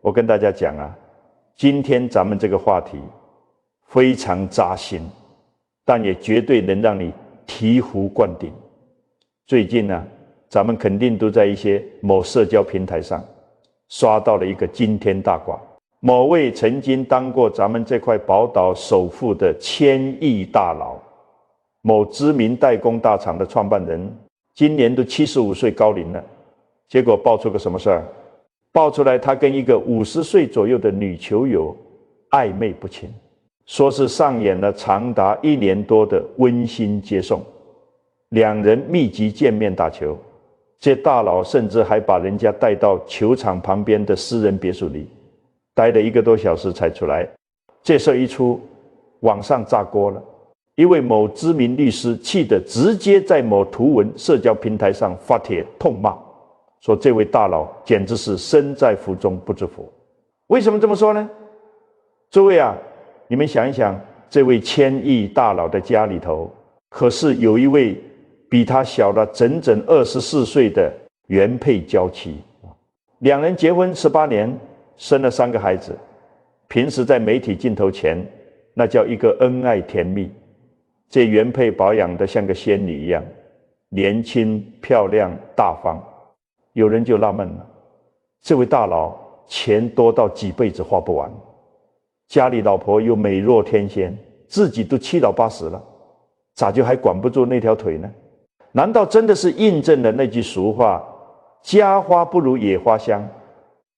我跟大家讲啊，今天咱们这个话题非常扎心，但也绝对能让你醍醐灌顶。最近呢，咱们肯定都在一些某社交平台上刷到了一个惊天大卦，某位曾经当过咱们这块宝岛首富的千亿大佬，某知名代工大厂的创办人，今年都75岁高龄了，结果爆出个什么事儿？爆出来他跟一个50岁左右的女球友暧昧不清，说是上演了长达1年多的温馨接送，两人密集见面打球，这大佬甚至还把人家带到球场旁边的私人别墅里，待了1个多小时才出来。这事一出，网上炸锅了，一位某知名律师气得直接在某图文社交平台上发帖痛骂，说这位大佬简直是身在福中不知福。为什么这么说呢？诸位啊，你们想一想，这位千亿大佬的家里头可是有一位比他小了整整24岁的原配娇妻，两人结婚18年，生了3个孩子，平时在媒体镜头前那叫一个恩爱甜蜜。这原配保养得像个仙女一样，年轻漂亮大方。有人就纳闷了，这位大佬钱多到几辈子花不完，家里老婆又美若天仙，自己都7老80了，咋就还管不住那条腿呢？难道真的是印证了那句俗话，家花不如野花香？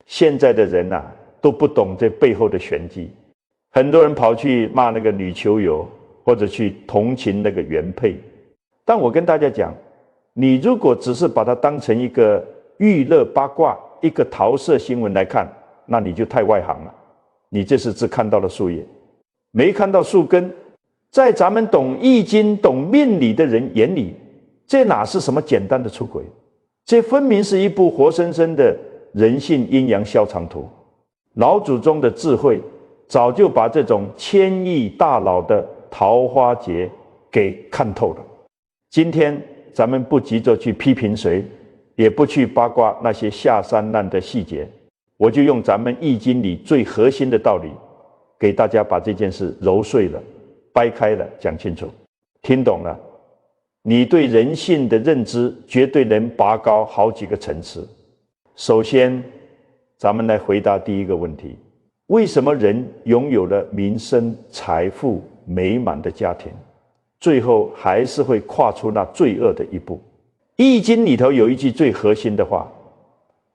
现在的人啊，都不懂这背后的玄机，很多人跑去骂那个女球友，或者去同情那个原配。但我跟大家讲，你如果只是把它当成一个娱乐八卦、一个桃色新闻来看，那你就太外行了，你这是只看到了树叶，没看到树根。在咱们懂易经、懂命理的人眼里，这哪是什么简单的出轨，这分明是一部活生生的人性阴阳消长图。老祖宗的智慧早就把这种千亿大佬的桃花劫给看透了。今天咱们不急着去批评谁，也不去八卦那些下三滥的细节，我就用咱们易经里最核心的道理，给大家把这件事揉碎了、掰开了讲清楚。听懂了，你对人性的认知绝对能拔高好几个层次。首先，咱们来回答第一个问题：为什么人拥有了名声、财富、美满的家庭，最后还是会跨出那罪恶的一步？易经里头有一句最核心的话，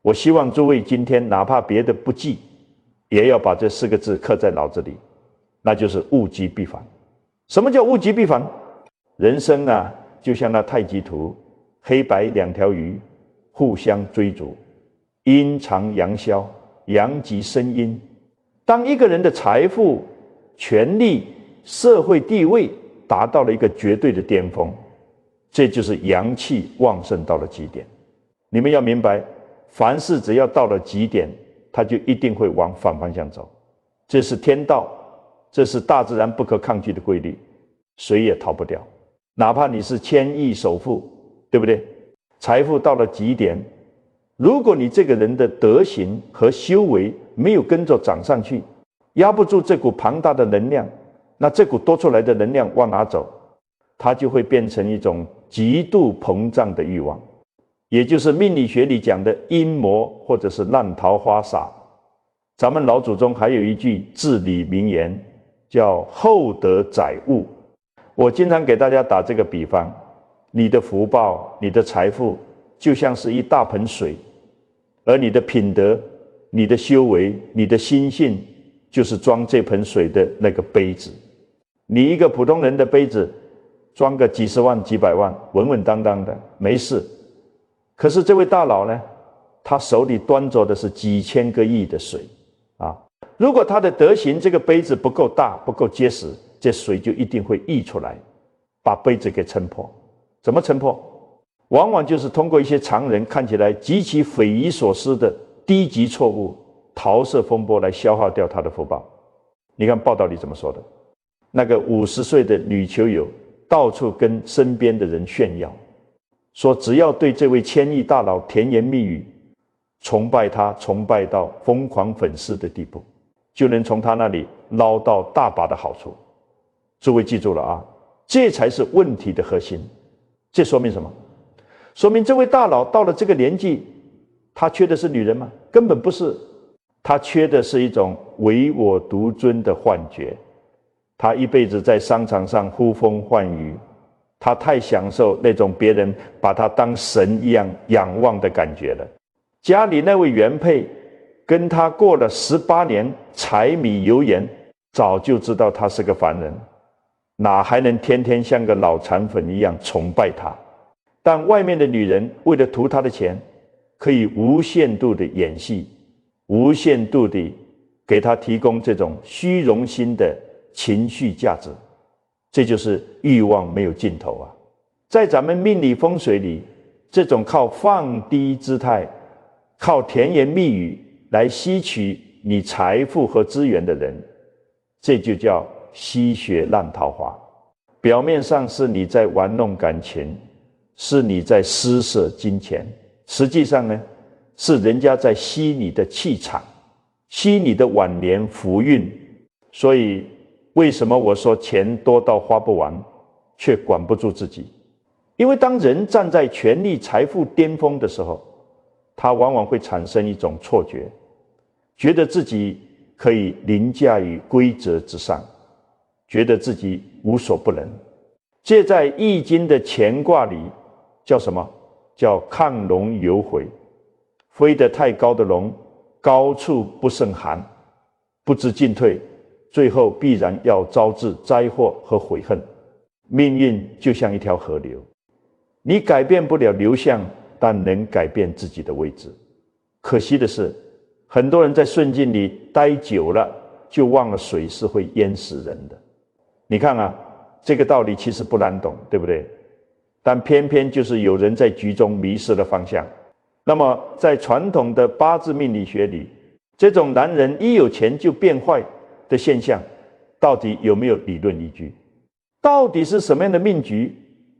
我希望诸位今天哪怕别的不记，也要把这4个字刻在脑子里，那就是物极必反。什么叫物极必反？人生啊，就像那太极图，黑白2条鱼互相追逐，阴长阳消，阳极生阴。当一个人的财富、权力、社会地位达到了一个绝对的巅峰，这就是阳气旺盛到了极点。你们要明白，凡事只要到了极点，它就一定会往反方向走，这是天道，这是大自然不可抗拒的规律，谁也逃不掉。哪怕你是千亿首富，对不对？财富到了极点，如果你这个人的德行和修为没有跟着涨上去，压不住这股庞大的能量，那这股多出来的能量往哪走？它就会变成一种极度膨胀的欲望，也就是命理学里讲的阴魔或者是烂桃花煞。咱们老祖宗还有一句至理名言，叫厚德载物。我经常给大家打这个比方，你的福报、你的财富就像是一大盆水，而你的品德、你的修为、你的心性就是装这盆水的那个杯子。你一个普通人的杯子装个几十万几百万，稳稳当当的没事。可是这位大佬呢，他手里端着的是几千个亿的水啊！如果他的德行这个杯子不够大、不够结实，这水就一定会溢出来，把杯子给撑破。怎么撑破？往往就是通过一些常人看起来极其匪夷所思的低级错误、桃色风波来消耗掉他的福报。你看报道里怎么说的？那个50岁的女球友到处跟身边的人炫耀，说只要对这位千亿大佬甜言蜜语，崇拜他，崇拜到疯狂粉丝的地步，就能从他那里捞到大把的好处。诸位记住了啊，这才是问题的核心。这说明什么？说明这位大佬到了这个年纪，他缺的是女人吗？根本不是，他缺的是一种唯我独尊的幻觉。他一辈子在商场上呼风唤雨，他太享受那种别人把他当神一样仰望的感觉了。家里那位原配跟他过了18年柴米油盐，早就知道他是个凡人，哪还能天天像个脑残粉一样崇拜他？但外面的女人为了图他的钱，可以无限度的演戏，无限度的给他提供这种虚荣心的情绪价值，这就是欲望没有尽头啊！在咱们命理风水里，这种靠放低姿态、靠甜言蜜语来吸取你财富和资源的人，这就叫吸血烂桃花。表面上是你在玩弄感情，是你在施舍金钱，实际上呢，是人家在吸你的气场，吸你的晚年福运。所以为什么我说钱多到花不完，却管不住自己？因为当人站在权力财富巅峰的时候，他往往会产生一种错觉，觉得自己可以凌驾于规则之上，觉得自己无所不能。这在易经的乾卦里叫什么？叫亢龙有悔。飞得太高的龙，高处不胜寒，不知进退，最后必然要招致灾祸和悔恨。命运就像一条河流，你改变不了流向，但能改变自己的位置。可惜的是，很多人在顺境里待久了，就忘了水是会淹死人的。你看啊，这个道理其实不难懂，对不对？但偏偏就是有人在局中迷失了方向。那么在传统的八字命理学里，这种男人一有钱就变坏的现象，到底有没有理论依据？到底是什么样的命局，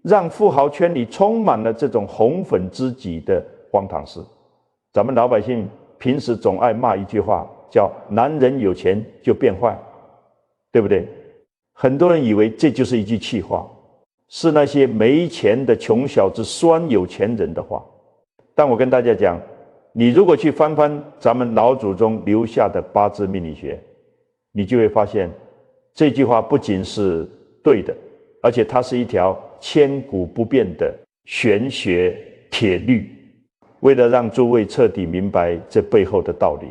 让富豪圈里充满了这种红粉知己的荒唐事？咱们老百姓平时总爱骂一句话，叫男人有钱就变坏，对不对？很多人以为这就是一句气话，是那些没钱的穷小子酸有钱人的话。但我跟大家讲，你如果去翻翻咱们老祖宗留下的八字命理学，你就会发现这句话不仅是对的，而且它是一条千古不变的玄学铁律。为了让诸位彻底明白这背后的道理，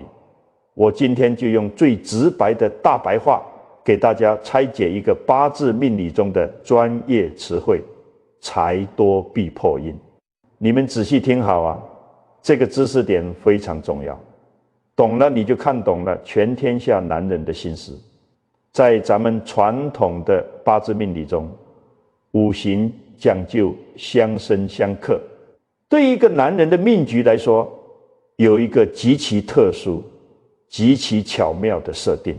我今天就用最直白的大白话给大家拆解一个八字命理中的专业词汇：财多必破印。你们仔细听好啊，这个知识点非常重要，懂了你就看懂了全天下男人的心思。在咱们传统的八字命理中，五行讲究相生相克，对一个男人的命局来说，有一个极其特殊、极其巧妙的设定。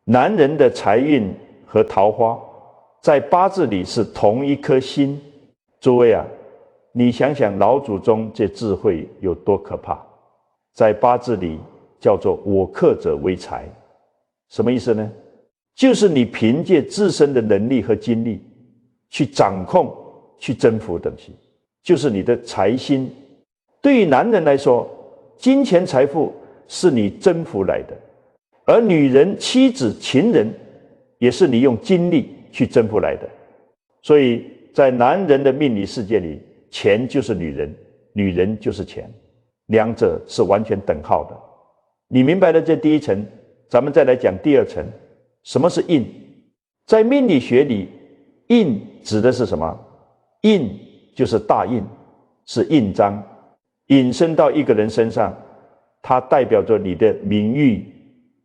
男人的财运和桃花在八字里是同一颗心。诸位啊，你想想老祖宗这智慧有多可怕。在八字里叫做我克者为财，什么意思呢？就是你凭借自身的能力和精力去掌控、去征服东西，就是你的财星。对于男人来说，金钱财富是你征服来的，而女人、妻子、情人也是你用精力去征服来的。所以在男人的命理世界里，钱就是女人，女人就是钱，两者是完全等号的。你明白了这第一层，咱们再来讲第二层。什么是印？在命理学里，印指的是什么？印就是大印，是印章，引申到一个人身上，它代表着你的名誉、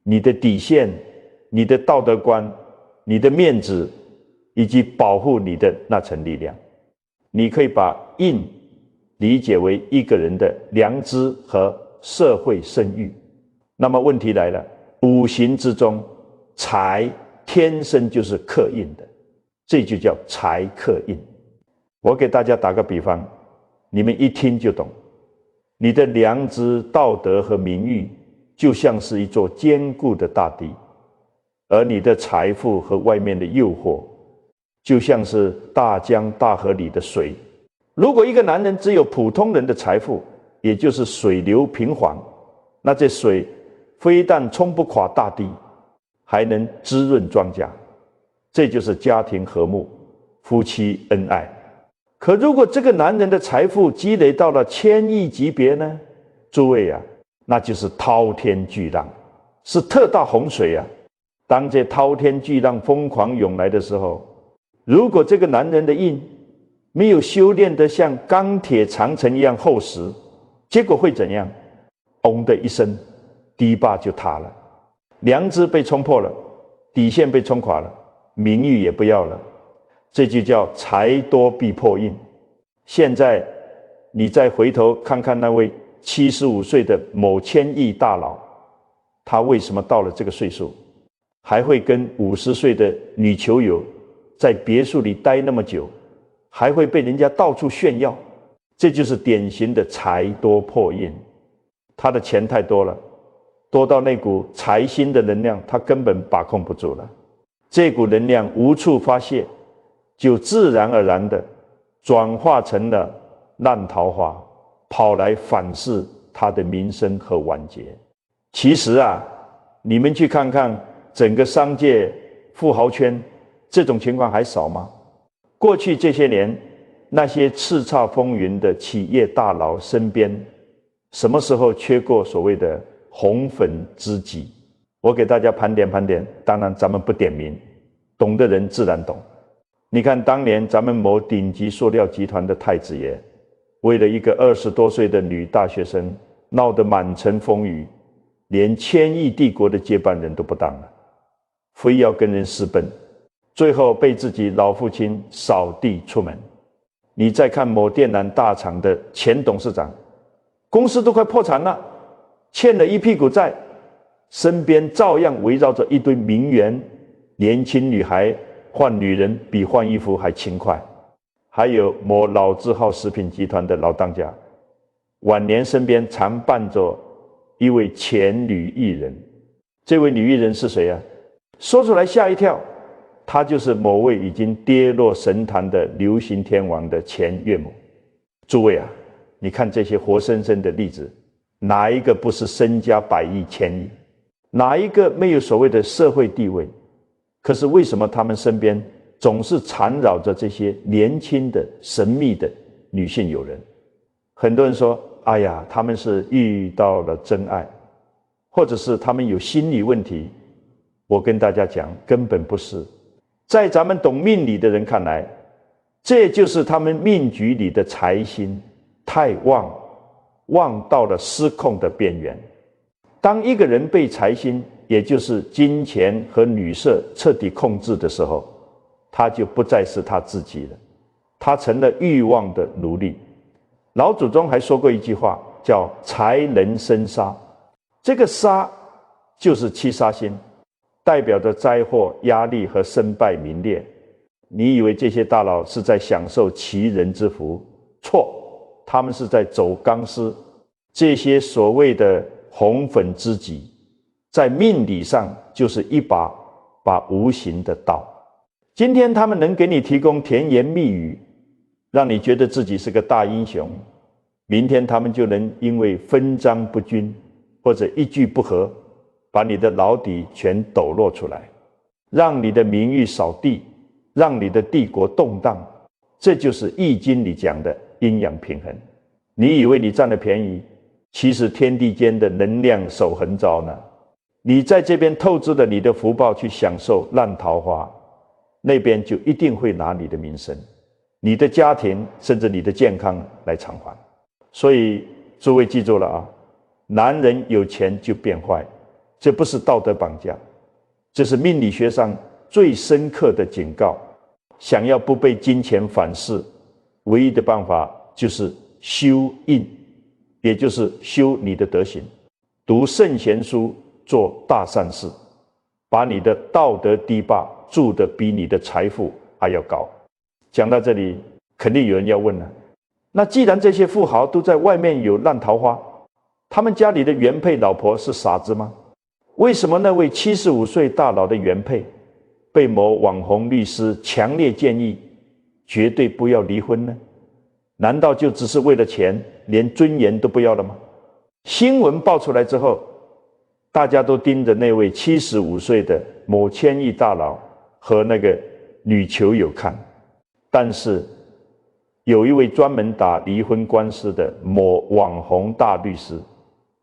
你的底线、你的道德观、你的面子，以及保护你的那层力量。你可以把印理解为一个人的良知和社会声誉。那么问题来了，五行之中，财天生就是克印的，这就叫财克印。我给大家打个比方，你们一听就懂。你的良知、道德和名誉就像是一座坚固的大地，而你的财富和外面的诱惑就像是大江大河里的水。如果一个男人只有普通人的财富，也就是水流平缓，那这水非但冲不垮大地，还能滋润庄稼，这就是家庭和睦，夫妻恩爱。可如果这个男人的财富积累到了1000亿级别呢？诸位啊，那就是滔天巨浪，是特大洪水啊！当这滔天巨浪疯狂涌来的时候，如果这个男人的印没有修炼得像钢铁长城一样厚实，结果会怎样？嗡的一声，堤坝就塌了，良知被冲破了，底线被冲垮了，名誉也不要了，这就叫财多必破印。现在你再回头看看那位75岁的某1000亿大佬，他为什么到了这个岁数还会跟50岁的女球友在别墅里待那么久，还会被人家到处炫耀？这就是典型的财多破印。他的钱太多了，多到那股财星的能量他根本把控不住了，这股能量无处发泄，就自然而然的转化成了烂桃花，跑来反噬他的名声和晚节。其实啊，你们去看看整个商界富豪圈，这种情况还少吗？过去这些年，那些叱咤风云的企业大佬身边，什么时候缺过所谓的红粉知己？我给大家盘点盘点，当然咱们不点名，懂的人自然懂。你看当年咱们某顶级塑料集团的太子爷，为了一个20多岁的女大学生，闹得满城风雨，连1000亿帝国的接班人都不当了，非要跟人私奔，最后被自己老父亲扫地出门。你再看某电缆大厂的前董事长，公司都快破产了，欠了一屁股债，身边照样围绕着一堆名媛，年轻女孩换女人比换衣服还勤快。还有某老字号食品集团的老当家，晚年身边常伴着一位前女艺人。这位女艺人是谁啊？说出来吓一跳，她就是某位已经跌落神坛的流行天王的前岳母。诸位啊，你看这些活生生的例子，哪一个不是身家100亿、1000亿？哪一个没有所谓的社会地位？可是为什么他们身边总是缠绕着这些年轻的神秘的女性友人？很多人说，哎呀，他们是遇到了真爱，或者是他们有心理问题。我跟大家讲，根本不是。在咱们懂命理的人看来，这就是他们命局里的财星太旺，旺到了失控的边缘。当一个人被财星，也就是金钱和女色彻底控制的时候，他就不再是他自己了，他成了欲望的奴隶。老祖宗还说过一句话，叫财能生杀。这个杀就是七杀星，代表着灾祸、压力和身败名裂。你以为这些大佬是在享受其人之福？错，他们是在走钢丝。这些所谓的红粉知己，在命理上就是一把无形的刀。今天他们能给你提供甜言蜜语，让你觉得自己是个大英雄，明天他们就能因为分赃不均或者一句不合，把你的老底全抖落出来，让你的名誉扫地，让你的帝国动荡。这就是易经里讲的阴阳平衡。你以为你占了便宜，其实天地间的能量守恒招呢。你在这边透支了你的福报去享受烂桃花，那边就一定会拿你的名声、你的家庭甚至你的健康来偿还。所以诸位记住了啊，男人有钱就变坏，这不是道德绑架，这是命理学上最深刻的警告。想要不被金钱反噬，唯一的办法就是修印，也就是修你的德行，读圣贤书，做大善事，把你的道德堤坝筑得比你的财富还要高。讲到这里，肯定有人要问了，那既然这些富豪都在外面有烂桃花，他们家里的原配老婆是傻子吗？为什么那位75岁大佬的原配被某网红律师强烈建议绝对不要离婚呢？难道就只是为了钱，连尊严都不要了吗？新闻爆出来之后，大家都盯着那位75岁的某千亿大佬和那个女球友看，但是有一位专门打离婚官司的某网红大律师，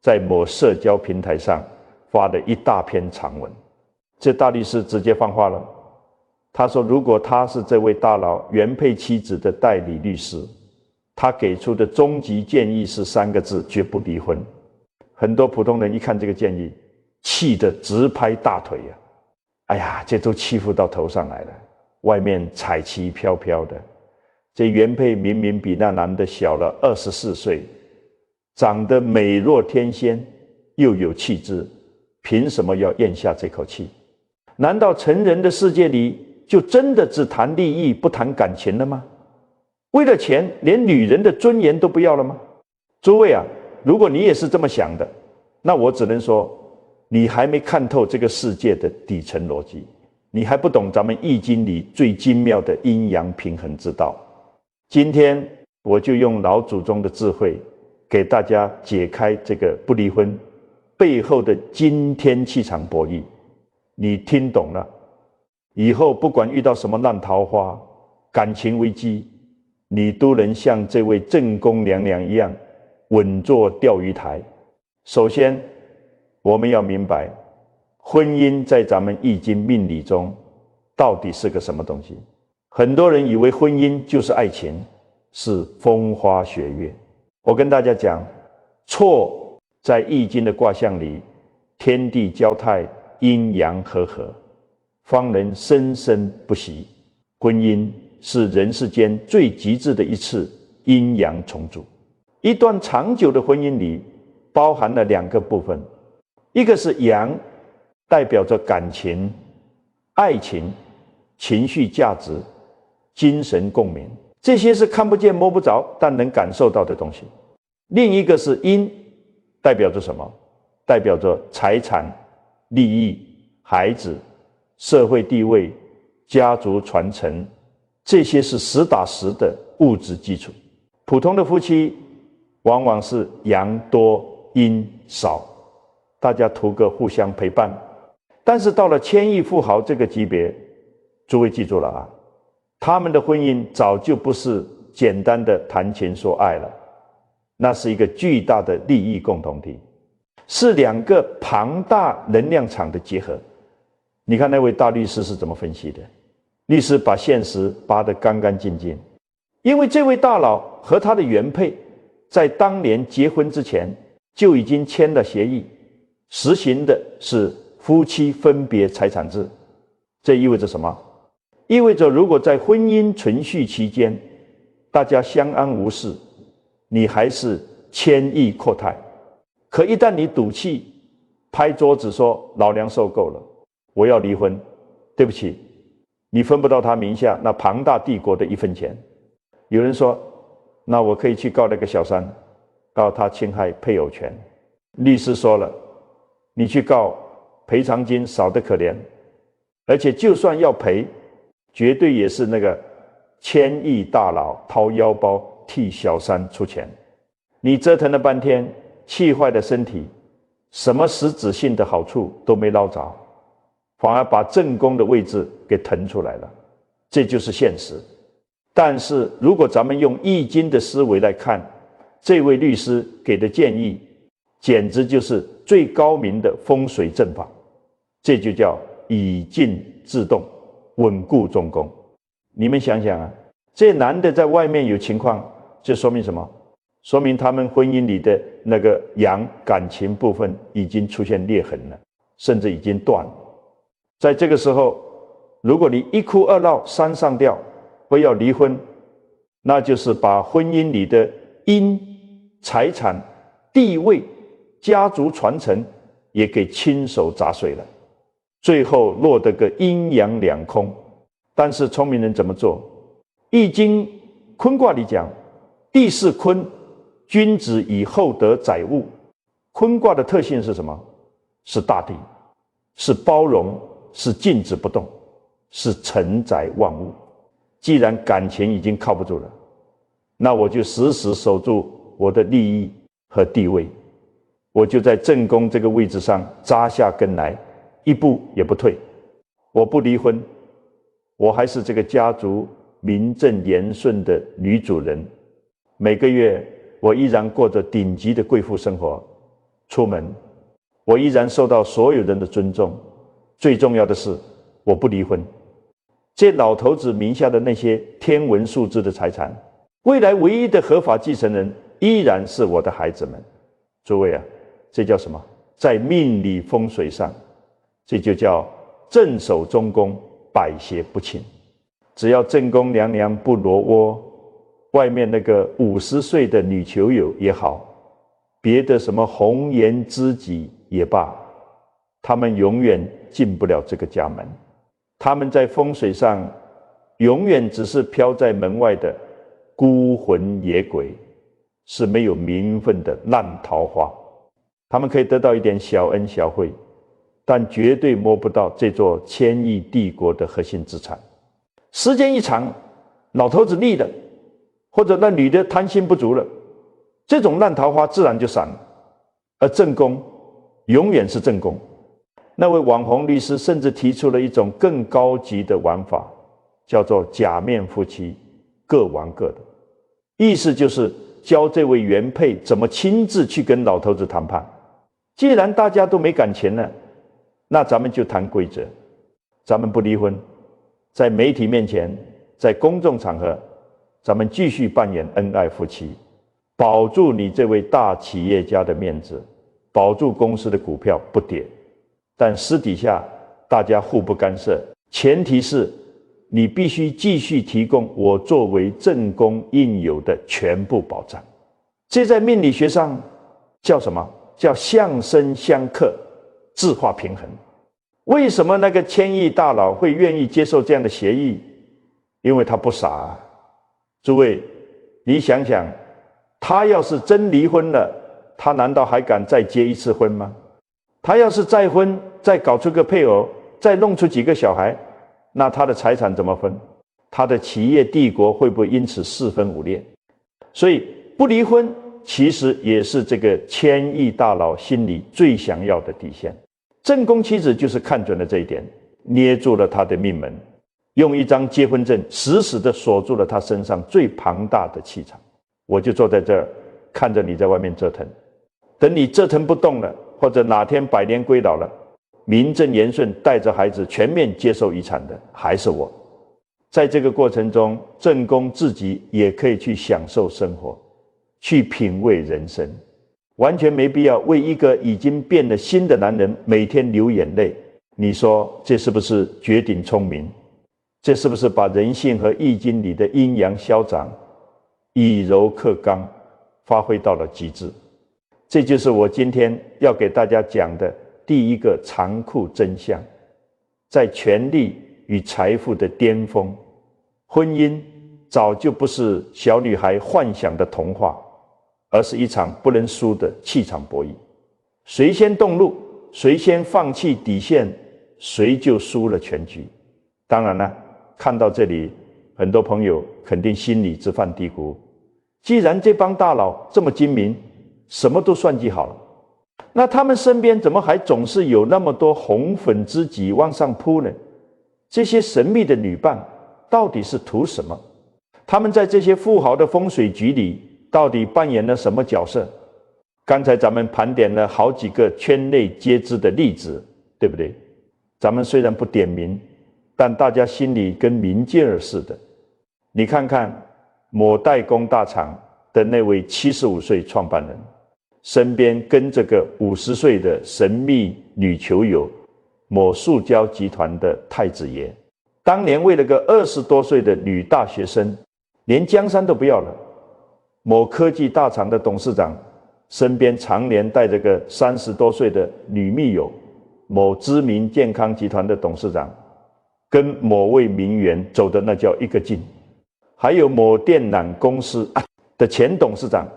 在某社交平台上发了一大篇长文。这大律师直接放话了，他说如果他是这位大佬原配妻子的代理律师，他给出的终极建议是3个字：绝不离婚。很多普通人一看这个建议，气得直拍大腿呀！哎呀，这都欺负到头上来了，外面彩旗飘飘的，这原配明明比那男的小了24岁，长得美若天仙，又有气质，凭什么要咽下这口气？难道成人的世界里就真的只谈利益不谈感情了吗？为了钱连女人的尊严都不要了吗？诸位啊，如果你也是这么想的，那我只能说你还没看透这个世界的底层逻辑，你还不懂咱们易经里最精妙的阴阳平衡之道。今天我就用老祖宗的智慧给大家解开这个不离婚背后的惊天气场博弈，你听懂了以后，不管遇到什么烂桃花、感情危机，你都能像这位正宫娘娘一样稳坐钓鱼台。首先我们要明白，婚姻在咱们易经命理中到底是个什么东西。很多人以为婚姻就是爱情，是风花雪月。我跟大家讲，错在易经的卦象里，天地交泰，阴阳和合，方能生生不息。婚姻是人世间最极致的一次阴阳重组。一段长久的婚姻里包含了2个部分，一个是阳，代表着感情、爱情、情绪价值、精神共鸣，这些是看不见摸不着但能感受到的东西。另一个是阴，代表着什么？代表着财产、利益、孩子、社会地位、家族传承，这些是实打实的物质基础。普通的夫妻往往是阳多阴少，大家图个互相陪伴。但是到了千亿富豪这个级别，诸位记住了啊，他们的婚姻早就不是简单的谈情说爱了，那是一个巨大的利益共同体，是2个庞大能量场的结合。你看那位大律师是怎么分析的？律师把现实扒得干干净净，因为这位大佬和他的原配在当年结婚之前就已经签了协议，实行的是夫妻分别财产制。这意味着什么？意味着如果在婚姻存续期间大家相安无事，你还是千亿阔太。可一旦你赌气拍桌子说老娘受够了，我要离婚，对不起，你分不到他名下那庞大帝国的1分钱。有人说，那我可以去告那个小三，告他侵害配偶权。律师说了，你去告，赔偿金少得可怜，而且就算要赔，绝对也是那个千亿大佬掏腰包替小三出钱。你折腾了半天，气坏了身体，什么实质性的好处都没捞着，反而把正宫的位置给腾出来了，这就是现实。但是如果咱们用易经的思维来看，这位律师给的建议简直就是最高明的风水阵法，这就叫以静制动，稳固中宫。你们想想啊，这男的在外面有情况，这说明什么？说明他们婚姻里的那个阳感情部分已经出现裂痕了，甚至已经断了。在这个时候，如果你一哭二闹三上吊，不要离婚，那就是把婚姻里的阴、财产、地位、家族传承也给亲手砸碎了，最后落得个阴阳两空。但是聪明人怎么做？易经坤卦里讲，地势坤，君子以厚德载物。坤卦的特性是什么？是大地，是包容，是静止不动，是承载万物。既然感情已经靠不住了，那我就死死守住我的利益和地位，我就在正宫这个位置上扎下根来，一步也不退。我不离婚，我还是这个家族名正言顺的女主人，每个月我依然过着顶级的贵妇生活，出门我依然受到所有人的尊重。最重要的是，我不离婚。这老头子名下的那些天文数字的财产，未来唯一的合法继承人依然是我的孩子们。诸位啊，这叫什么？在命理风水上，这就叫正守中宫，百邪不侵。只要正宫娘娘不挪窝，外面那个50岁的女球友也好，别的什么红颜知己也罢，他们永远进不了这个家门。他们在风水上永远只是飘在门外的孤魂野鬼，是没有名分的烂桃花。他们可以得到一点小恩小惠，但绝对摸不到这座千亿帝国的核心资产。时间一长，老头子腻了，或者那女的贪心不足了，这种烂桃花自然就散了。而正宫永远是正宫。那位网红律师甚至提出了一种更高级的玩法，叫做假面夫妻，各玩各的。意思就是教这位原配怎么亲自去跟老头子谈判。既然大家都没感情了，那咱们就谈规则，咱们不离婚，在媒体面前，在公众场合，咱们继续扮演恩爱夫妻，保住你这位大企业家的面子，保住公司的股票不跌。但私底下大家互不干涉，前提是你必须继续提供我作为正宫应有的全部保障。这在命理学上叫什么？叫相生相克，自化平衡。为什么那个千亿大佬会愿意接受这样的协议？因为他不傻啊。诸位，你想想，他要是真离婚了，他难道还敢再结一次婚吗？他要是再婚，再搞出个配偶，再弄出几个小孩，那他的财产怎么分？他的企业帝国会不会因此四分五裂？所以不离婚其实也是这个千亿大佬心里最想要的底线。正宫妻子就是看准了这一点，捏住了他的命门，用一张结婚证死死地锁住了他身上最庞大的气场。我就坐在这儿，看着你在外面折腾，等你折腾不动了，或者哪天百年归老了，名正言顺带着孩子全面接受遗产的还是我。在这个过程中，正宫自己也可以去享受生活，去品味人生，完全没必要为一个已经变了心的男人每天流眼泪。你说这是不是绝顶聪明？这是不是把人性和易经里的阴阳消长，以柔克刚发挥到了极致？这就是我今天要给大家讲的第一个残酷真相。在权力与财富的巅峰，婚姻早就不是小女孩幻想的童话，而是一场不能输的气场博弈。谁先动怒，谁先放弃底线，谁就输了全局。当然了，看到这里，很多朋友肯定心里直犯嘀咕，既然这帮大佬这么精明，什么都算计好了，那他们身边怎么还总是有那么多红粉知己往上扑呢？这些神秘的女伴到底是图什么？他们在这些富豪的风水局里到底扮演了什么角色？刚才咱们盘点了好几个圈内皆知的例子，对不对？咱们虽然不点名，但大家心里跟明镜儿似的。你看看某代工大厂的那位75岁创办人，身边跟着个50岁的神秘女球友，某塑胶集团的太子爷。当年为了个20多岁的女大学生，连江山都不要了。某科技大厂的董事长身边常年带着个30多岁的女密友。某知名健康集团的董事长跟某位名媛走的那叫一个近。还有某电缆公司的前董事长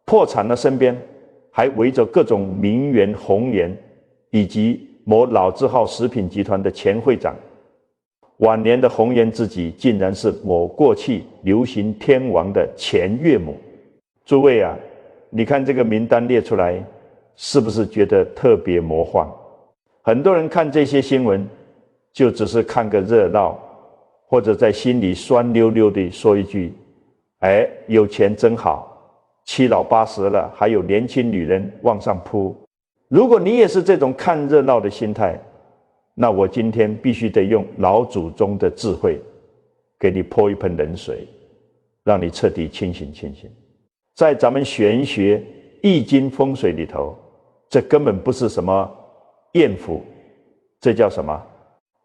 破产了，身边还围着各种名媛红颜，以及某老字号食品集团的前会长。晚年的红颜知己竟然是某过去流行天王的前岳母。诸位啊，你看这个名单列出来，是不是觉得特别魔幻？很多人看这些新闻就只是看个热闹，或者在心里酸溜溜地说一句，有钱真好，七老八十了还有年轻女人往上扑。如果你也是这种看热闹的心态，那我今天必须得用老祖宗的智慧给你泼一盆冷水，让你彻底清醒清醒。在咱们玄学易经风水里头，这根本不是什么艳福，这叫什么？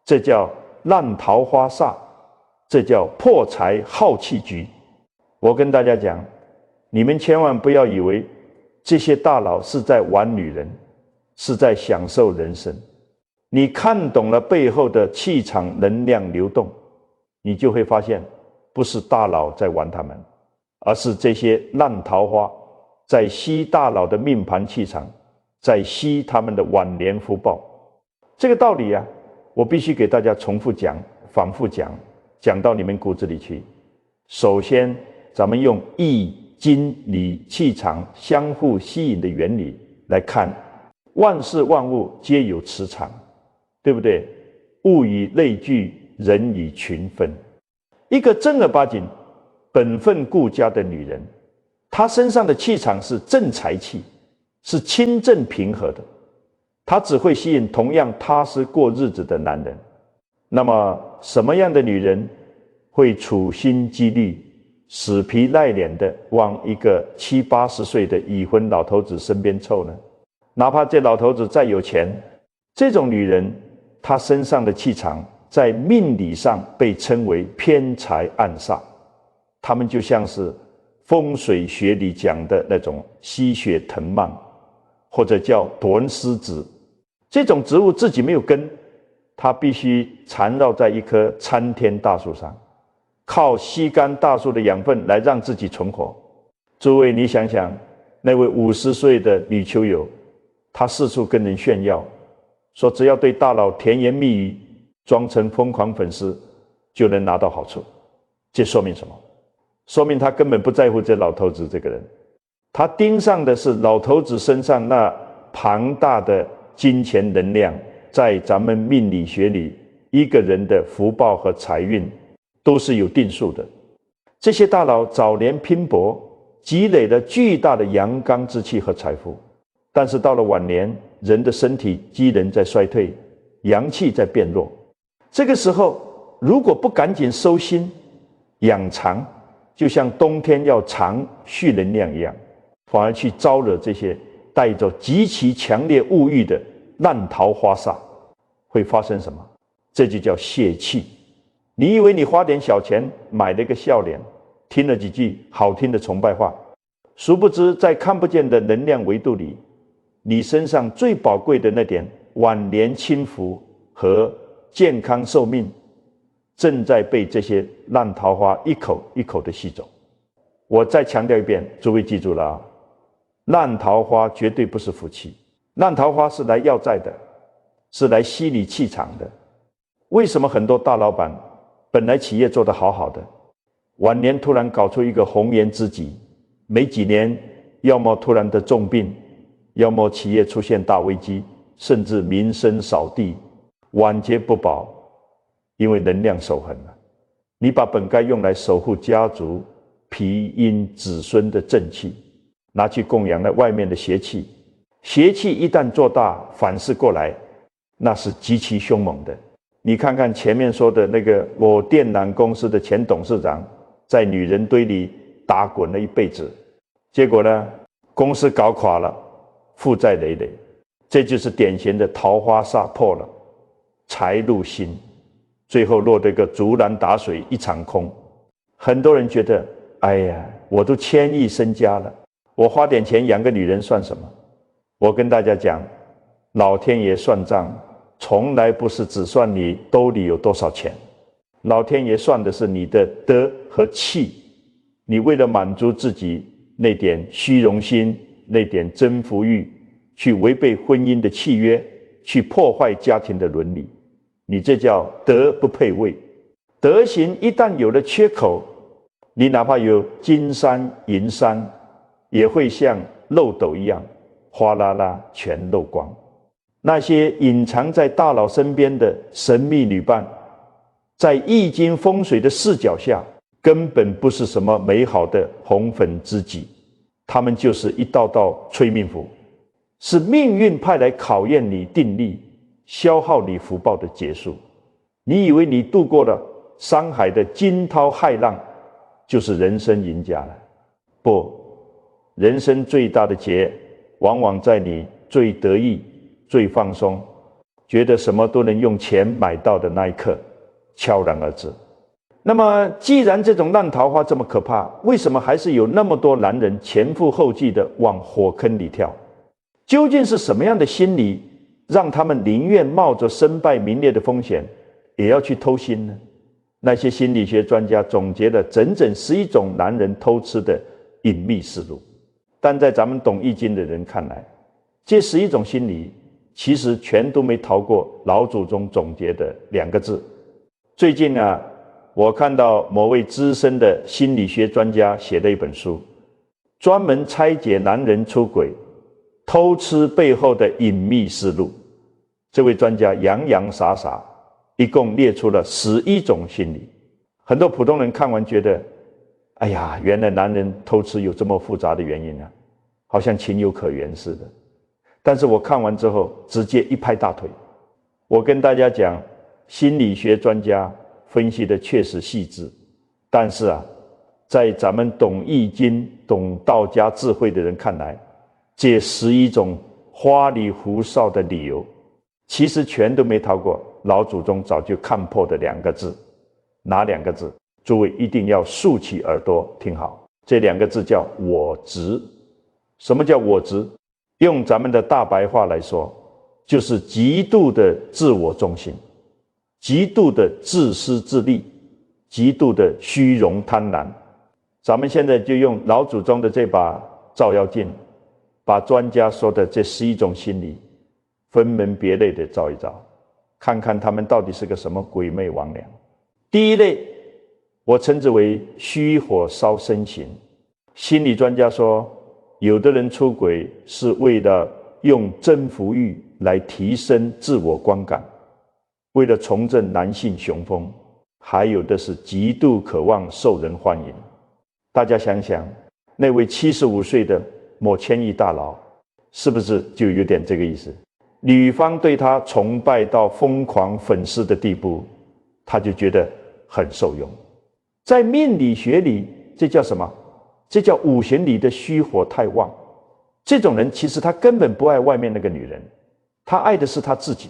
这叫烂桃花煞，这叫破财耗气局。我跟大家讲，你们千万不要以为这些大佬是在玩女人，是在享受人生。你看懂了背后的气场能量流动，你就会发现不是大佬在玩他们，而是这些烂桃花在吸大佬的命盘气场，在吸他们的晚年福报。这个道理啊，我必须给大家重复讲，反复讲，讲到你们骨子里去。首先咱们用易经理气场相互吸引的原理来看，万事万物皆有磁场，对不对？物以类聚，人以群分。一个正儿八经本分顾家的女人，她身上的气场是正财气，是清正平和的，她只会吸引同样踏实过日子的男人。那么什么样的女人会处心积虑死皮赖脸的往一个70、80岁的已婚老头子身边凑呢？哪怕这老头子再有钱，这种女人她身上的气场在命理上被称为偏财暗煞，她们就像是风水学里讲的那种吸血藤蔓，或者叫夺丝子。这种植物自己没有根，它必须缠绕在一棵参天大树上，靠吸干大树的养分来让自己存活。诸位，你想想，那位50岁的女球友，她四处跟人炫耀，说只要对大佬甜言蜜语，装成疯狂粉丝，就能拿到好处。这说明什么？说明她根本不在乎这老头子这个人，她盯上的是老头子身上那庞大的金钱能量。在咱们命理学里，一个人的福报和财运都是有定数的。这些大佬早年拼搏，积累了巨大的阳刚之气和财富，但是到了晚年，人的身体机能在衰退，阳气在变弱。这个时候，如果不赶紧收心养藏，就像冬天要藏蓄能量一样，反而去招惹这些带着极其强烈物欲的烂桃花煞，会发生什么？这就叫泄气。你以为你花点小钱买了一个笑脸，听了几句好听的崇拜话，殊不知在看不见的能量维度里，你身上最宝贵的那点晚年轻福和健康寿命，正在被这些烂桃花一口一口的吸走。我再强调一遍，诸位记住了啊，烂桃花绝对不是福气，烂桃花是来要债的，是来吸你气场的。为什么很多大老板本来企业做得好好的，晚年突然搞出一个红颜知己，没几年要么突然的重病，要么企业出现大危机，甚至名声扫地，晚节不保，因为能量守恒了。你把本该用来守护家族皮阴子孙的正气拿去供养了外面的邪气，邪气一旦做大，反噬过来，那是极其凶猛的。你看看前面说的那个某电缆公司的前董事长，在女人堆里打滚了一辈子，结果呢，公司搞垮了，负债累累。这就是典型的桃花煞破了，财入心，最后落得个竹篮打水一场空。很多人觉得，哎呀，我都1000亿身家了，我花点钱养个女人算什么？我跟大家讲，老天爷算账从来不是只算你兜里有多少钱，老天爷算的是你的德和气你为了满足自己那点虚荣心、那点征服欲，去违背婚姻的契约，去破坏家庭的伦理，你这叫德不配位。德行一旦有了缺口，你哪怕有金山银山，也会像漏斗一样哗啦啦全漏光。那些隐藏在大佬身边的神秘女伴，在易经风水的视角下，根本不是什么美好的红粉知己，他们就是一道道催命符，是命运派来考验你定力、消耗你福报的结束。你以为你度过了山海的惊涛骇浪，就是人生赢家了？不，人生最大的劫，往往在你最得意、最放松，觉得什么都能用钱买到的那一刻，悄然而至。那么，既然这种烂桃花这么可怕，为什么还是有那么多男人前赴后继地往火坑里跳？究竟是什么样的心理，让他们宁愿冒着身败名裂的风险，也要去偷心呢？那些心理学专家总结了整整11种男人偷吃的隐秘思路，但在咱们懂易经的人看来，这11种心理其实全都没逃过老祖宗总结的2个字。最近啊，我看到某位资深的心理学专家写了一本书，专门拆解男人出轨、偷吃背后的隐秘思路。这位专家洋洋洒洒，一共列出了11种心理。很多普通人看完觉得，哎呀，原来男人偷吃有这么复杂的原因啊，好像情有可原似的。但是我看完之后，直接一拍大腿。我跟大家讲，心理学专家分析的确实细致，但是啊，在咱们懂易经、懂道家智慧的人看来，这11种花里胡哨的理由，其实全都没逃过老祖宗早就看破的2个字。哪2个字？诸位一定要竖起耳朵听好，这2个字叫我执。什么叫我执？用咱们的大白话来说，就是极度的自我中心，极度的自私自利，极度的虚荣贪婪。咱们现在就用老祖宗的这把照妖镜，把专家说的这11种心理分门别类的照一照，看看他们到底是个什么鬼魅魍魉。第一类，我称之为虚火烧身形。心理专家说，有的人出轨是为了用征服欲来提升自我观感，为了重振男性雄风，还有的是极度渴望受人欢迎。大家想想，那位75岁的某千亿大佬，是不是就有点这个意思？女方对他崇拜到疯狂粉丝的地步，他就觉得很受用。在命理学里，这叫什么？这叫五行里的虚火太旺。这种人其实他根本不爱外面那个女人，他爱的是他自己。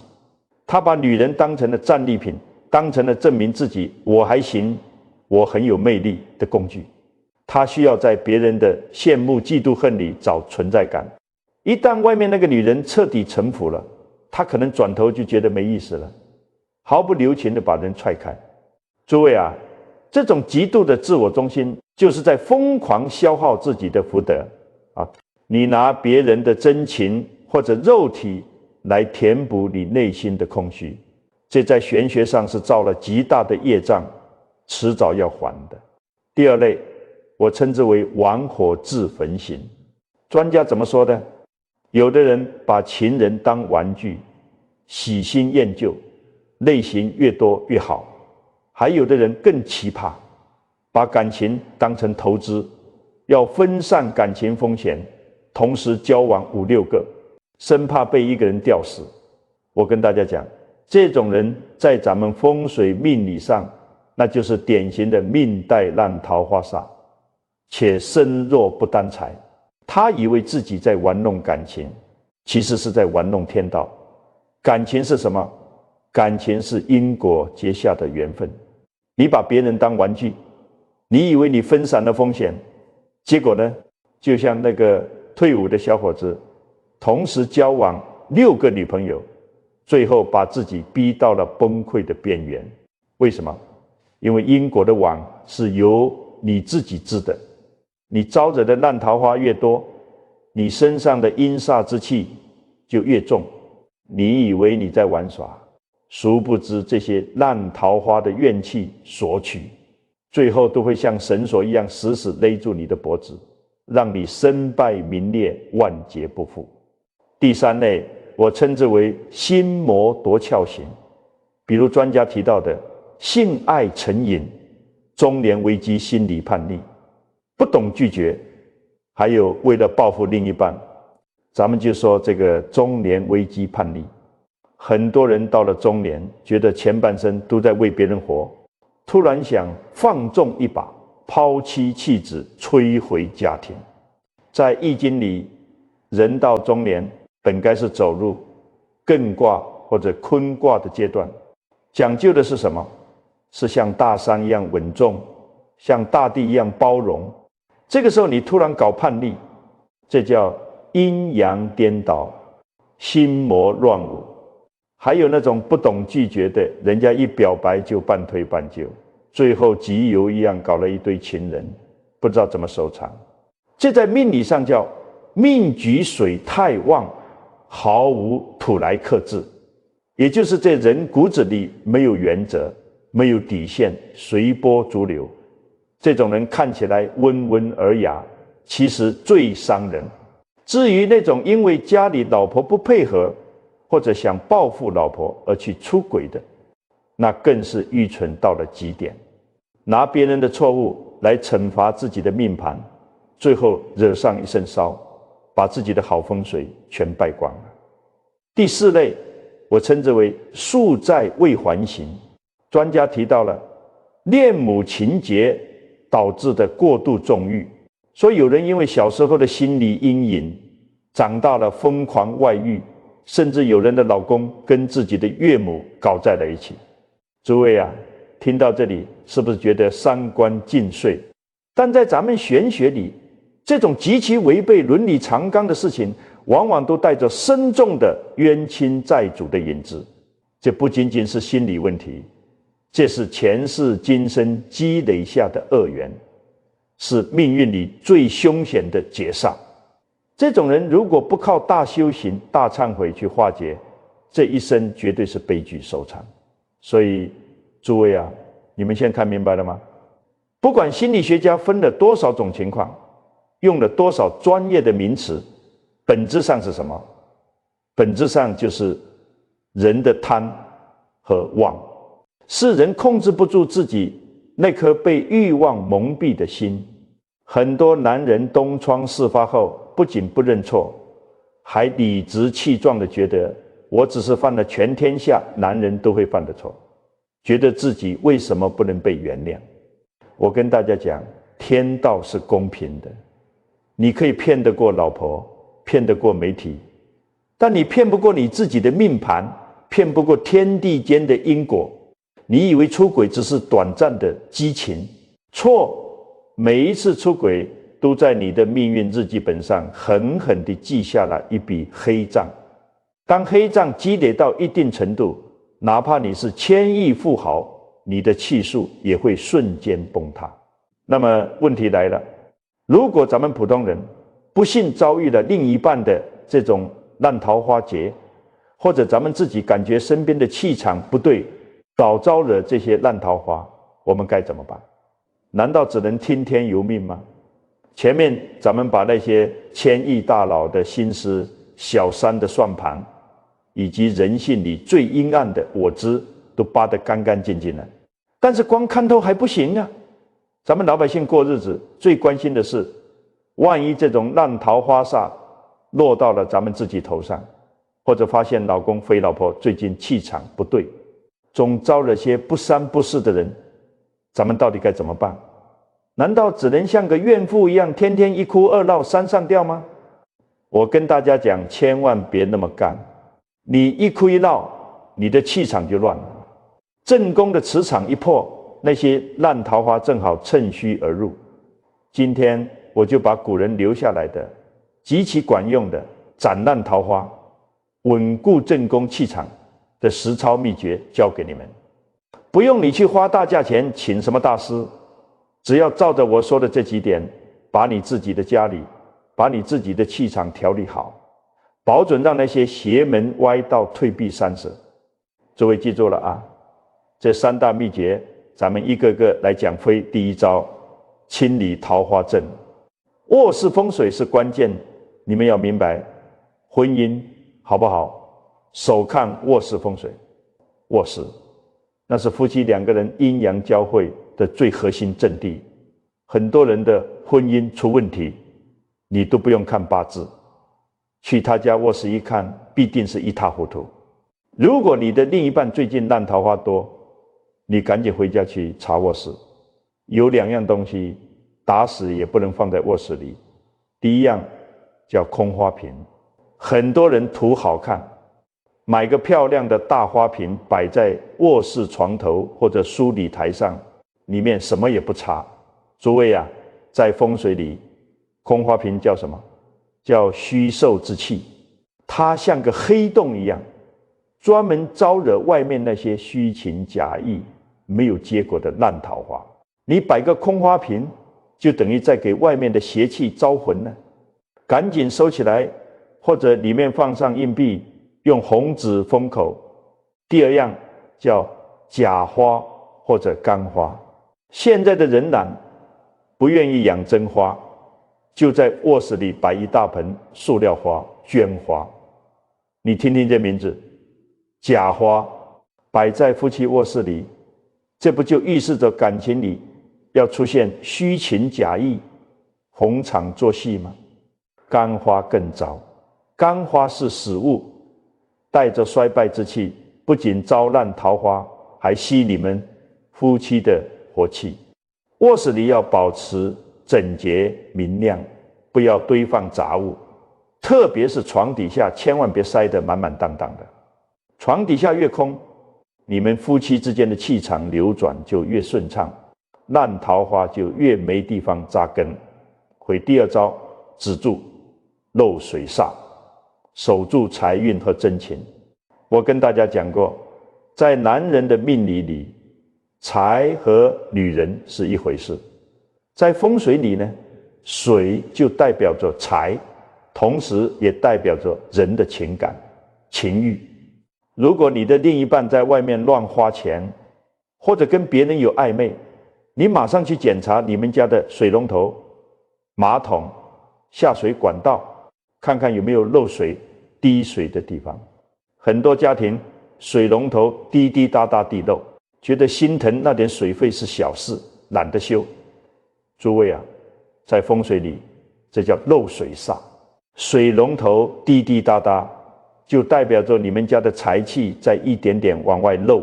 他把女人当成了战利品，当成了证明自己我还行，我很有魅力的工具。他需要在别人的羡慕嫉妒恨里找存在感。一旦外面那个女人彻底臣服了，他可能转头就觉得没意思了，毫不留情地把人踹开。诸位啊，这种极度的自我中心，就是在疯狂消耗自己的福德啊！你拿别人的真情或者肉体来填补你内心的空虚，这在玄学上是造了极大的业障，迟早要还的。第二类，我称之为玩火自焚型。专家怎么说的？有的人把情人当玩具，喜新厌旧，类型越多越好。还有的人更奇葩，把感情当成投资，要分散感情风险，同时交往5、6个，生怕被一个人吊死。我跟大家讲，这种人在咱们风水命理上，那就是典型的命带烂桃花煞，且身弱不担财。他以为自己在玩弄感情，其实是在玩弄天道。感情是什么？感情是因果结下的缘分。你把别人当玩具，你以为你分散了风险，结果呢，就像那个退伍的小伙子，同时交往6个女朋友，最后把自己逼到了崩溃的边缘。为什么？因为因果的网是由你自己织的，你招惹的烂桃花越多，你身上的阴煞之气就越重。你以为你在玩耍，殊不知这些烂桃花的怨气索取，最后都会像绳索一样死死勒住你的脖子，让你身败名裂，万劫不复。第三类，我称之为心魔夺窍型，比如专家提到的性爱成瘾、中年危机心理叛逆、不懂拒绝，还有为了报复另一半，咱们就说这个中年危机叛逆。很多人到了中年，觉得前半生都在为别人活，突然想放纵一把，抛妻弃子，摧毁家庭。在易经里，人到中年本该是走入艮卦或者坤卦的阶段，讲究的是什么？是像大山一样稳重，像大地一样包容。这个时候你突然搞叛逆，这叫阴阳颠倒，心魔乱舞。还有那种不懂拒绝的，人家一表白就半推半就，最后集邮一样搞了一堆情人，不知道怎么收场。这在命理上叫命局水太旺，毫无土来克制，也就是这人骨子里没有原则，没有底线，随波逐流。这种人看起来温文尔雅，其实最伤人。至于那种因为家里老婆不配合，或者想报复老婆而去出轨的，那更是愚蠢到了极点，拿别人的错误来惩罚自己的命盘，最后惹上一身骚，把自己的好风水全败光了。第四类，我称之为宿债未还刑。专家提到了恋母情结导致的过度纵欲，说有人因为小时候的心理阴影，长大了疯狂外遇，甚至有人的老公跟自己的岳母搞在了一起。诸位啊，听到这里是不是觉得三观尽碎？但在咱们玄学里，这种极其违背伦理常纲的事情，往往都带着深重的冤亲债主的影子。这不仅仅是心理问题，这是前世今生积累下的恶缘，是命运里最凶险的劫煞。这种人如果不靠大修行、大忏悔去化解，这一生绝对是悲剧收场。所以诸位啊，你们现在看明白了吗？不管心理学家分了多少种情况，用了多少专业的名词，本质上是什么？本质上就是人的贪和妄，是人控制不住自己那颗被欲望蒙蔽的心。很多男人东窗事发后，不仅不认错，还理直气壮地觉得我只是犯了全天下男人都会犯的错，觉得自己为什么不能被原谅。我跟大家讲，天道是公平的，你可以骗得过老婆，骗得过媒体，但你骗不过你自己的命盘，骗不过天地间的因果。你以为出轨只是短暂的激情，错，每一次出轨都在你的命运日记本上狠狠地记下了一笔黑账。当黑账积累到一定程度，哪怕你是千亿富豪，你的气数也会瞬间崩塌。那么问题来了，如果咱们普通人不幸遭遇了另一半的这种烂桃花劫，或者咱们自己感觉身边的气场不对，早招惹这些烂桃花，我们该怎么办？难道只能听天由命吗？前面咱们把那些千亿大佬的心思、小三的算盘，以及人性里最阴暗的我知都扒得干干净净了。但是光看透还不行啊！咱们老百姓过日子最关心的是，万一这种烂桃花煞落到了咱们自己头上，或者发现老公非老婆最近气场不对，总招了些不三不四的人，咱们到底该怎么办？难道只能像个怨妇一样，天天一哭二闹三上吊吗？我跟大家讲，千万别那么干。你一哭一闹，你的气场就乱了，正宫的磁场一破，那些烂桃花正好趁虚而入。今天我就把古人留下来的极其管用的斩烂桃花、稳固正宫气场的实操秘诀教给你们。不用你去花大价钱请什么大师，只要照着我说的这几点，把你自己的家里，把你自己的气场调理好，保准让那些邪门歪道退避三舍。诸位记住了啊，这三大秘诀咱们一个个来讲飞。第一招，清理桃花阵。卧室风水是关键，你们要明白，婚姻好不好，首看卧室风水。卧室那是夫妻两个人阴阳交汇的最核心阵地。很多人的婚姻出问题，你都不用看八字，去他家卧室一看，必定是一塌糊涂。如果你的另一半最近烂桃花多，你赶紧回家去查卧室。有两样东西打死也不能放在卧室里。第一样叫空花瓶，很多人图好看，买个漂亮的大花瓶摆在卧室床头或者梳理台上，里面什么也不插。诸位啊，在风水里，空花瓶叫什么？叫虚受之气，它像个黑洞一样，专门招惹外面那些虚情假意、没有结果的烂桃花。你摆个空花瓶，就等于在给外面的邪气招魂了。赶紧收起来，或者里面放上硬币，用红纸封口。第二样叫假花或者干花。现在的人懒，不愿意养真花，就在卧室里摆一大盆塑料花、绢花。你听听这名字，假花摆在夫妻卧室里，这不就预示着感情里要出现虚情假意、逢场作戏吗？干花更糟，干花是死物，带着衰败之气，不仅招烂桃花，还吸你们夫妻的活气。卧室里要保持整洁明亮，不要堆放杂物，特别是床底下千万别塞得满满当当的。床底下越空，你们夫妻之间的气场流转就越顺畅，烂桃花就越没地方扎根。回第二招，止住漏水煞，守住财运和真情。我跟大家讲过，在男人的命理里，财和女人是一回事。在风水里呢，水就代表着财，同时也代表着人的情感、情欲。如果你的另一半在外面乱花钱，或者跟别人有暧昧，你马上去检查你们家的水龙头、马桶、下水管道，看看有没有漏水、滴水的地方。很多家庭水龙头滴滴答答地漏，觉得心疼那点水费是小事，懒得修。诸位啊，在风水里，这叫漏水煞。水龙头滴滴答答，就代表着你们家的财气在一点点往外漏，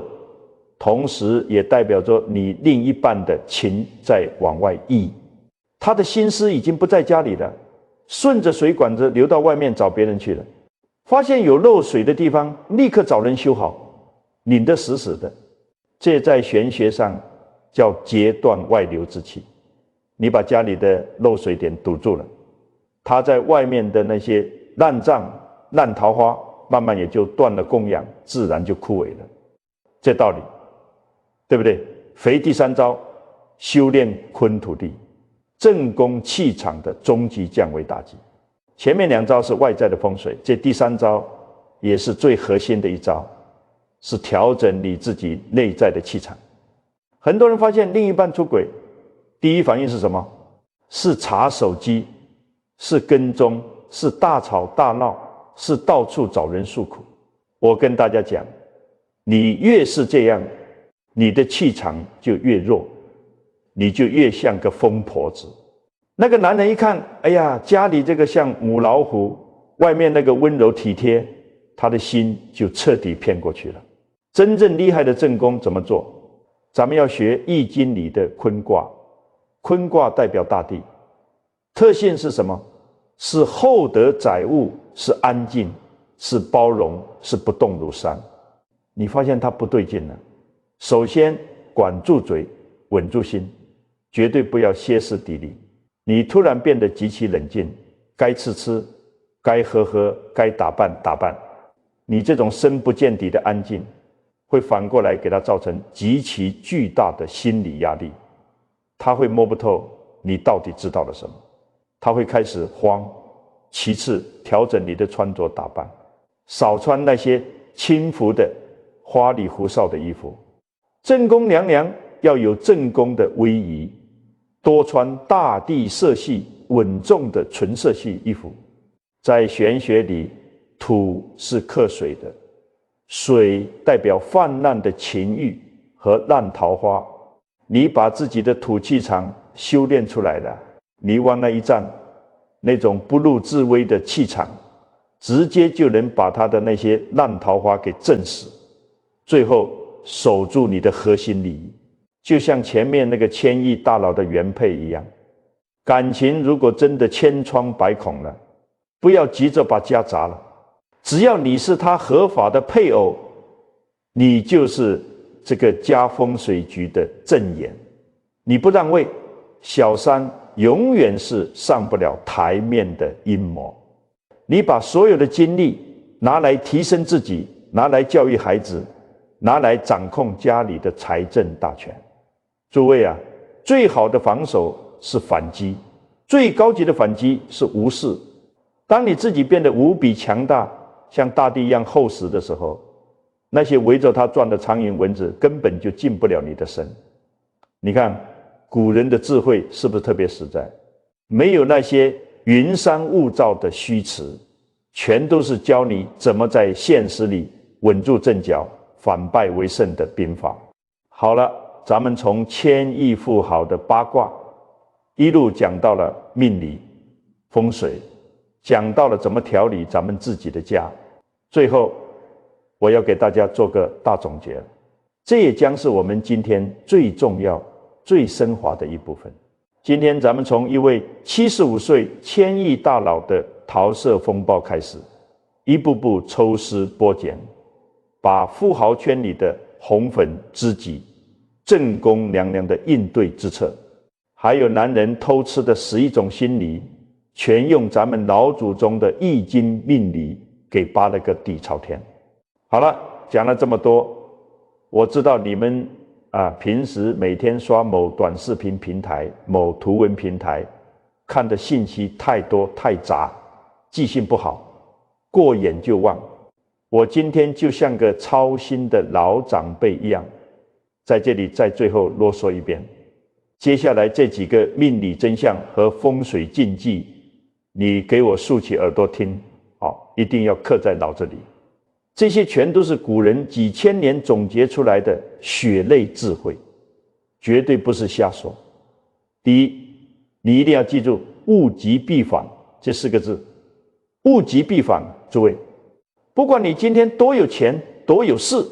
同时也代表着你另一半的情在往外溢。他的心思已经不在家里了，顺着水管子流到外面找别人去了。发现有漏水的地方，立刻找人修好，拧得死死的。这在玄学上叫截断外流之气。你把家里的漏水点堵住了，它在外面的那些烂账、烂桃花，慢慢也就断了供养，自然就枯萎了。这道理，对不对？回第三招，修炼坤土地，正宫气场的终极降维打击。前面两招是外在的风水，这第三招也是最核心的一招，是调整你自己内在的气场。很多人发现另一半出轨，第一反应是什么？是查手机，是跟踪，是大吵大闹，是到处找人诉苦。我跟大家讲，你越是这样，你的气场就越弱，你就越像个疯婆子。那个男人一看，哎呀，家里这个像母老虎，外面那个温柔体贴，他的心就彻底骗过去了。真正厉害的正宫怎么做？咱们要学易经里的坤卦。坤卦代表大地，特性是什么？是厚德载物，是安静，是包容，是不动如山。你发现它不对劲了，首先管住嘴，稳住心，绝对不要歇斯底里。你突然变得极其冷静，该吃吃，该喝喝，该打扮打扮。你这种深不见底的安静，会反过来给他造成极其巨大的心理压力。他会摸不透你到底知道了什么。他会开始慌。其次，调整你的穿着打扮，少穿那些轻浮的花里胡哨的衣服。正宫娘娘要有正宫的威仪，多穿大地色系稳重的纯色系衣服。在玄学里，土是克水的，水代表泛滥的情欲和烂桃花。你把自己的土气场修炼出来了，你往那一站，那种不入自威的气场，直接就能把他的那些烂桃花给震死，最后守住你的核心利益。就像前面那个千亿大佬的原配一样，感情如果真的千疮百孔了，不要急着把家砸了，只要你是他合法的配偶，你就是这个家风水局的正眼。你不让位，小三永远是上不了台面的阴谋。你把所有的精力拿来提升自己，拿来教育孩子，拿来掌控家里的财政大权。诸位啊，最好的防守是反击，最高级的反击是无视。当你自己变得无比强大，像大地一样厚实的时候，那些围着它转的苍蝇蚊子根本就进不了你的身。你看古人的智慧是不是特别实在？没有那些云山雾罩的虚词，全都是教你怎么在现实里稳住阵脚，反败为胜的兵法。好了，咱们从千亿富豪的八卦一路讲到了命理风水，讲到了怎么调理咱们自己的家。最后我要给大家做个大总结，这也将是我们今天最重要最升华的一部分。今天咱们从一位75岁千亿大佬的桃色风暴开始，一步步抽丝剥茧，把富豪圈里的红粉知己、正宫娘娘的应对之策，还有男人偷吃的11种心理，全用咱们老祖宗的易经命理给扒了个底朝天。好了，讲了这么多，我知道你们平时每天刷某短视频平台、某图文平台，看的信息太多太杂，记性不好，过眼就忘。我今天就像个操心的老长辈一样，在这里在最后啰嗦一遍。接下来这几个命理真相和风水禁忌，你给我竖起耳朵听，一定要刻在脑子里。这些全都是古人几千年总结出来的血泪智慧，绝对不是瞎说。第一，你一定要记住物极必反这4个字。物极必反，诸位，不管你今天多有钱多有势，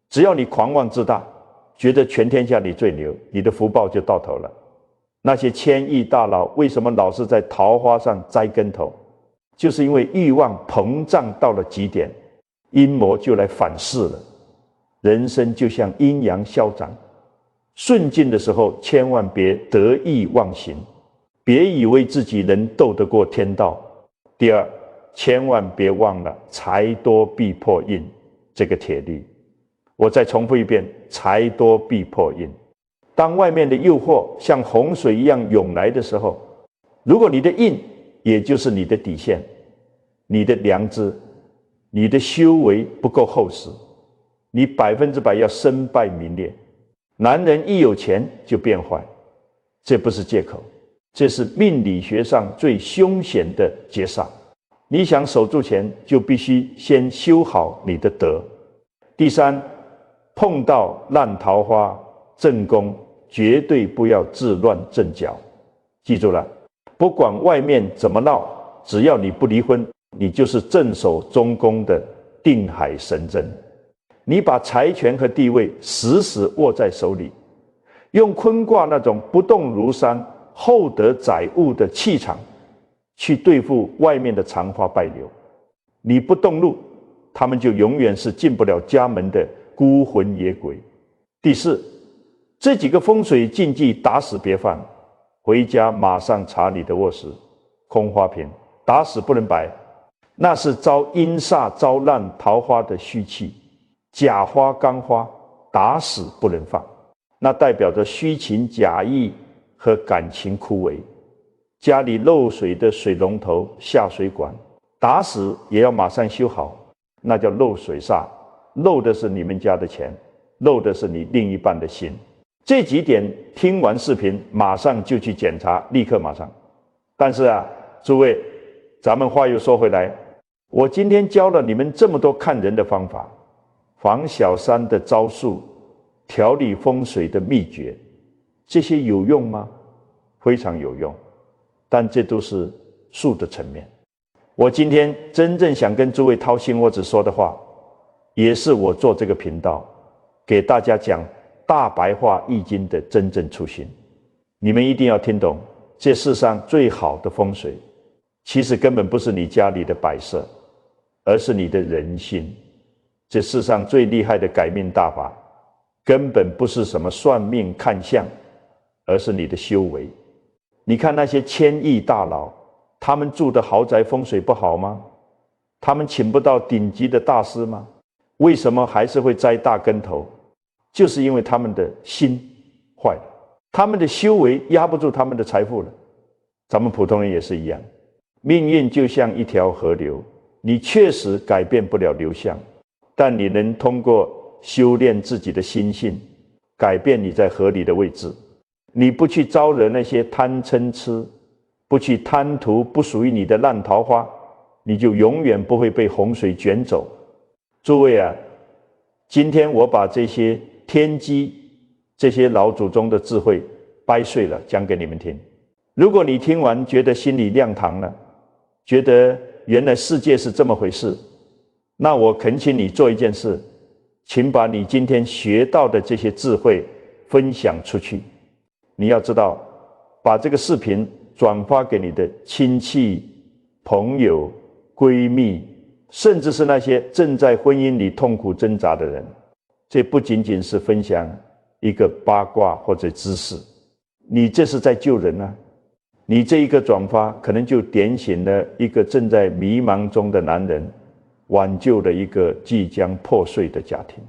只要你狂妄自大，觉得全天下你最牛，你的福报就到头了。那些千亿大佬为什么老是在桃花上栽跟头？就是因为欲望膨胀到了极点，阴谋就来反噬了。人生就像阴阳消长，顺境的时候千万别得意忘形，别以为自己能斗得过天道。第二，千万别忘了财多必破印这个铁律。我再重复一遍，财多必破印。当外面的诱惑像洪水一样涌来的时候，如果你的印，也就是你的底线，你的良知，你的修为不够厚实，你100%要身败名裂。男人一有钱就变坏，这不是借口，这是命理学上最凶险的劫煞。你想守住钱，就必须先修好你的德。第三，碰到烂桃花、正宫，绝对不要自乱阵脚。记住了，不管外面怎么闹，只要你不离婚，你就是镇守中宫的定海神针。你把财权和地位死死握在手里，用坤卦那种不动如山、厚德载物的气场去对付外面的残花败柳。你不动怒，他们就永远是进不了家门的孤魂野鬼。第四，这几个风水禁忌打死别犯，回家马上查你的卧室，空花瓶打死不能摆，那是招阴煞招烂桃花的虚气。假花干花打死不能放，那代表着虚情假意和感情枯萎。家里漏水的水龙头、下水管，打死也要马上修好，那叫漏水煞，漏的是你们家的钱，漏的是你另一半的心。这几点听完视频马上就去检查，立刻马上。但是诸位，咱们话又说回来，我今天教了你们这么多看人的方法，防小三的招数，调理风水的秘诀，这些有用吗？非常有用，但这都是术的层面。我今天真正想跟诸位掏心窝子说的话，也是我做这个频道给大家讲大白话易经的真正初心。你们一定要听懂，这世上最好的风水，其实根本不是你家里的摆设，而是你的人心。这世上最厉害的改命大法，根本不是什么算命看相，而是你的修为。你看那些千亿大佬，他们住的豪宅风水不好吗？他们请不到顶级的大师吗？为什么还是会栽大跟头？就是因为他们的心坏了，他们的修为压不住他们的财富了。咱们普通人也是一样，命运就像一条河流，你确实改变不了流向，但你能通过修炼自己的心性，改变你在河里的位置。你不去招惹那些贪嗔痴，不去贪图不属于你的烂桃花，你就永远不会被洪水卷走。诸位今天我把这些天机，这些老祖宗的智慧掰碎了讲给你们听。如果你听完觉得心里亮堂了，觉得原来世界是这么回事，那我恳请你做一件事，请把你今天学到的这些智慧分享出去。你要知道，把这个视频转发给你的亲戚、朋友、闺蜜，甚至是那些正在婚姻里痛苦挣扎的人。这不仅仅是分享一个八卦或者知识，你这是在救人啊！你这一个转发，可能就点醒了一个正在迷茫中的男人，挽救了一个即将破碎的家庭。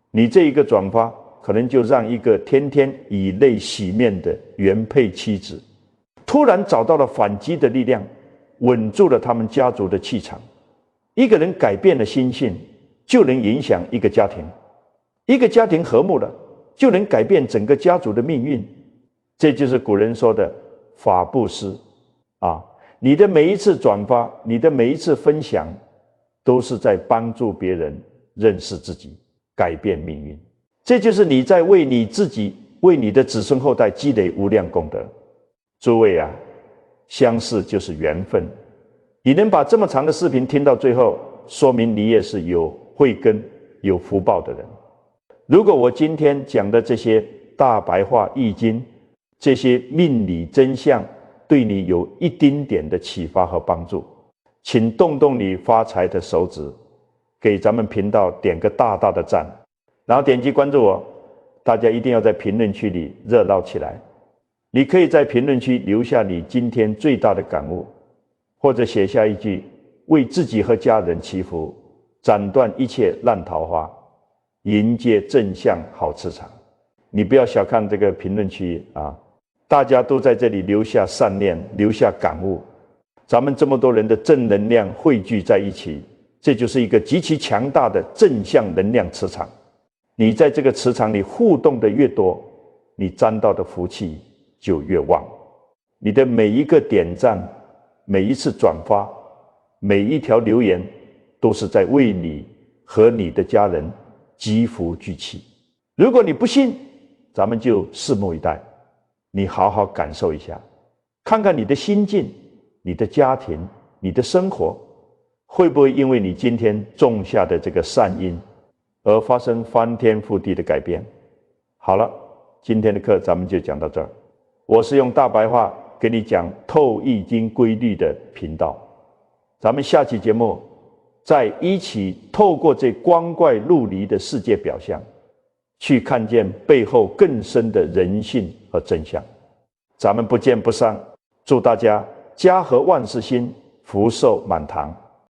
你这一个转发，可能就让一个天天以泪洗面的原配妻子，突然找到了反击的力量，稳住了他们家族的气场。一个人改变了心性，就能影响一个家庭。一个家庭和睦了，就能改变整个家族的命运。这就是古人说的法布施你的每一次转发，你的每一次分享，都是在帮助别人认识自己，改变命运。这就是你在为你自己，为你的子孙后代积累无量功德。诸位相识就是缘分。你能把这么长的视频听到最后，说明你也是有慧根、有福报的人。如果我今天讲的这些大白话易经，这些命理真相对你有一丁点的启发和帮助，请动动你发财的手指，给咱们频道点个大大的赞，然后点击关注我。大家一定要在评论区里热闹起来。你可以在评论区留下你今天最大的感悟，或者写下一句为自己和家人祈福，斩断一切烂桃花，迎接正向好磁场。你不要小看这个评论区大家都在这里留下善念，留下感悟，咱们这么多人的正能量汇聚在一起，这就是一个极其强大的正向能量磁场。你在这个磁场里互动的越多，你沾到的福气就越旺。你的每一个点赞，每一次转发，每一条留言，都是在为你和你的家人积福聚气。如果你不信，咱们就拭目以待，你好好感受一下，看看你的心境、你的家庭、你的生活，会不会因为你今天种下的这个善因而发生翻天覆地的改变。好了，今天的课咱们就讲到这儿。我是用大白话给你讲透易经规律的频道，咱们下期节目再一起透过这光怪陆离的世界表象，去看见背后更深的人性和真相。咱们不见不散，祝大家家和万事兴，福寿满堂。